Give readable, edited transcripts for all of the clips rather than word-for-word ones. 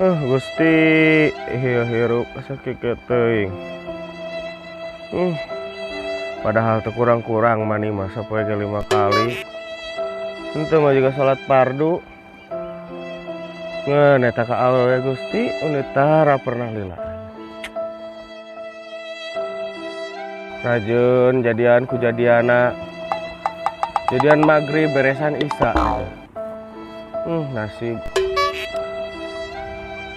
Gusti hirup sakit teuing. Padahal teu kurang-kurang mani masa poe ke 5 kali. Henteu mah juga salat fardu. Ngeun eta ka awewe Gusti, unitara pernah lila. Rajun jadian ku jadiana. Jadian maghrib beresan isya. Nasib.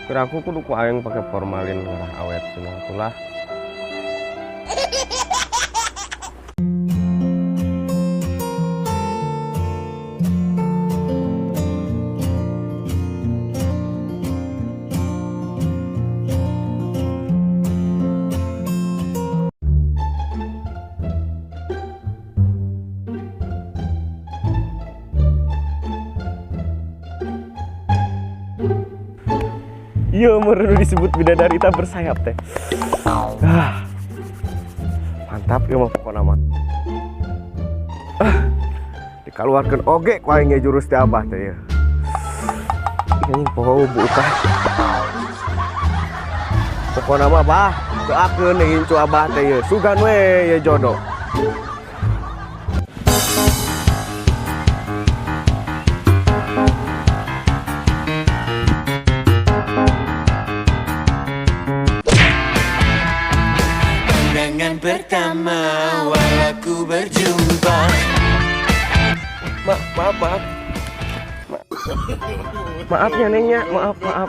Kira aku kudu ku aing pakai formalin ngarah awet cenah tulah. Iya, merenung disebut bidadari tak bersayap teh. Mantap ya mah pokokna mah. Dikaluarkeun oge ku aing jurus teh Abah teh ya. Anjing poho buka. Pokokna mah Bah, doakeun deui cu Abah teh ya. Sugan we ya jodoh. Pertama walaku berjumpa. Maaf ya Nengnya, maaf.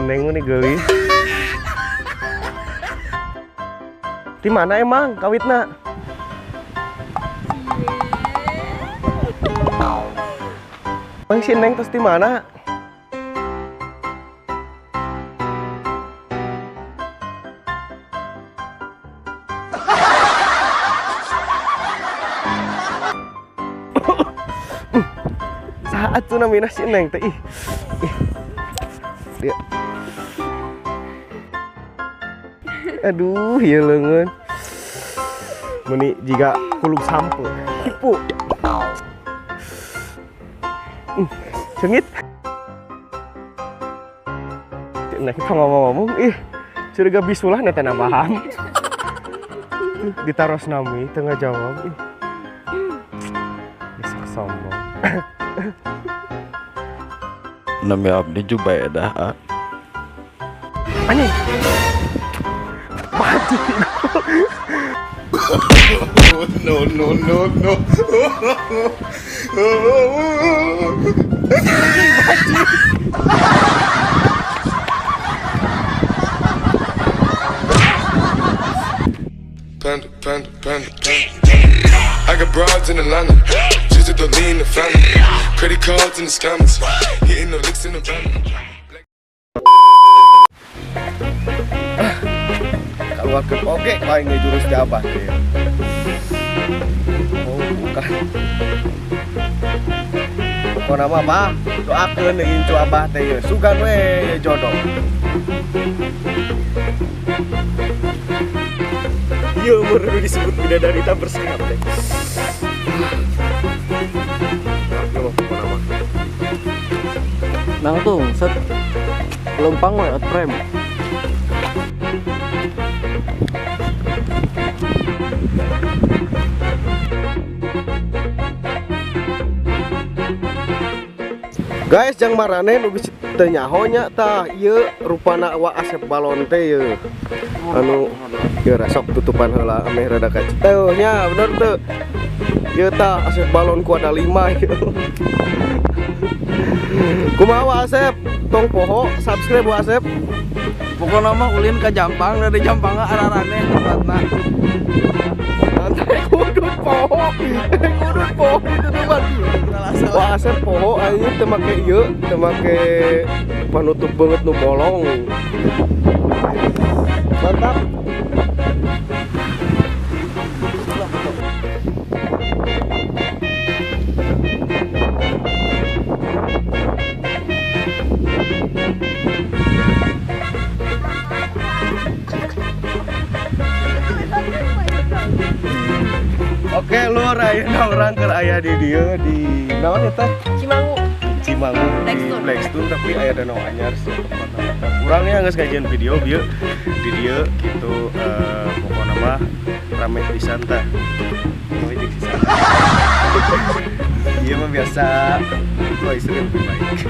Neng ini gelis. Di mana emang kawitna? Bang si Neng terus di mana? Saat tuh namanya si Neng teh dia. Aduh ya leungeun meni jika kuluk sampo tipu sengit. Nah kita ngomong-ngomong curiga bisulah neta nambahan ditaros nami tengah jawab bisa sombong. Nama abdi juga ya dah. Anjing. Mati. No. Panda. I got broads in Atlanta. Just to lean the family. Credit cards in the scammers. Hitting the licks in the van. Keluarkan oke paling jurus di Abah teh ya. Oh bukan. Pokona mah Bah, doakeun deui cu Abah teh ya. Sugan we ya jodoh. Iya, merenung disebut bidadari tak bersayap teh. Nangtung, set lempang we out frame. Guys, jang marane nu geus teu nyaho nya tah ieu rupana wa Asep balon teh ieu. Anu ieu rasok tutupan heula ameh rada kacit. Teuh nya bener teu. Ieu tah Asep balon ku ada 5 ieu. Kumaha Asep? Tong poho subscribe Bu Asep. Pokoknya mah ulin ke Jampang, dari Jampang ararane tempatna. Santai kudut poho itu tuh Wah Asep poho aja teu make ieu, teu make panutup banget nu bolong. Mantap. Oke, lur ayeuna urang keur aya di dieu di naon eta? Cimangu. Mangu Blackstone. Blackstone tapi aya danau anyar sih kurangnya geus ngajian video bieu di dieu gitu pokona mah rame pisan tah rame jeung sisan ieu mah biasa istri lebih baik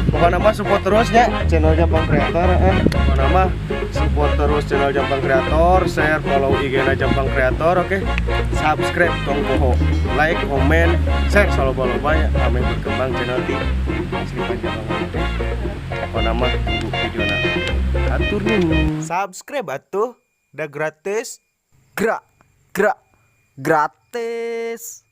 pokona mah support terus ya channel Jampang Kreator pokona mah support terus channel Jampang Kreator, share, follow IG-na Jampang Kreator, oke? Subscribe tong poho, like, komen, share selalu banyak, kami berkembang channel di asli Panjabangan, oke? Apa nama tunggu videonya? Atur nih. Subscribe atuh, udah gratis. Gratis.